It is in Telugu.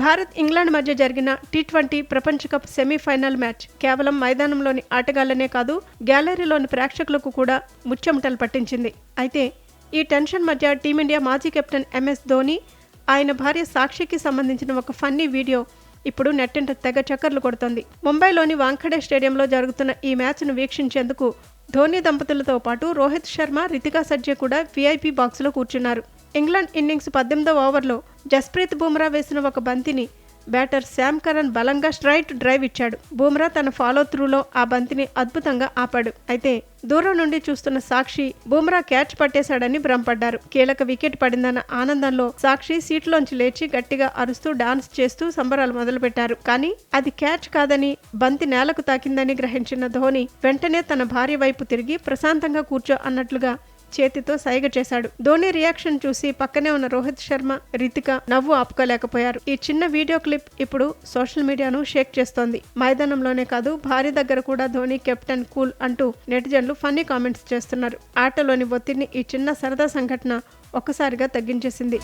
భారత్ ఇంగ్లాండ్ మధ్య జరిగిన టీ20 ప్రపంచ కప్ సెమీఫైనల్ మ్యాచ్ కేవలం మైదానంలోని ఆటగాళ్లనే కాదు, గ్యాలరీలోని ప్రేక్షకులకు కూడా ముచ్చెమటలు పట్టించింది. అయితే ఈ టెన్షన్ మధ్య టీమిండియా మాజీ కెప్టెన్ ఎంఎస్ ధోని, ఆయన భార్య సాక్షికి సంబంధించిన ఒక ఫన్నీ వీడియో ఇప్పుడు నెట్టింట తెగ చక్కర్లు కొడుతోంది. ముంబైలోని వాంఖడే స్టేడియంలో జరుగుతున్న ఈ మ్యాచ్ను వీక్షించేందుకు ధోని దంపతులతో పాటు రోహిత్ శర్మ, రితికా సజ్జే కూడా వీఐపీ బాక్స్లో కూర్చున్నారు. ఇంగ్లాండ్ ఇన్నింగ్స్ 18వ ఓవర్లో జస్ప్రీత్ బుమ్రా వేసిన ఒక బంతిని బ్యాటర్ శామ్ కరన్ బలంగా స్ట్రైట్ డ్రైవ్ ఇచ్చాడు. బుమ్రా తన ఫాలో త్రూలో ఆ బంతిని అద్భుతంగా ఆపాడు. అయితే దూరం నుండి చూస్తున్న సాక్షి బుమ్రా క్యాచ్ పట్టేశాడని భ్రమపడ్డారు. కీలక వికెట్ పడిందన్న ఆనందంలో సాక్షి సీట్లోంచి లేచి గట్టిగా అరుస్తూ డాన్స్ చేస్తూ సంబరాలు మొదలుపెట్టారు. కానీ అది క్యాచ్ కాదని, బంతి నేలకు తాకిందని గ్రహించిన ధోని వెంటనే తన భార్య వైపు తిరిగి ప్రశాంతంగా కూర్చో అన్నట్లుగా చేతితో సైగ చేశాడు. ధోని రియాక్షన్ చూసి పక్కనే ఉన్న రోహిత్ శర్మ, రితిక నవ్వు ఆపుకోలేకపోయారు. ఈ చిన్న వీడియో క్లిప్ ఇప్పుడు సోషల్ మీడియాను షేక్ చేస్తోంది. మైదానంలోనే కాదు, భార్య దగ్గర కూడా ధోని కెప్టెన్ కూల్ అంటూ నెటిజన్లు ఫన్నీ కామెంట్స్ చేస్తున్నారు. ఆటలోని ఒత్తిడిని ఈ చిన్న సరదా సంఘటన ఒక్కసారిగా తగ్గించేసింది.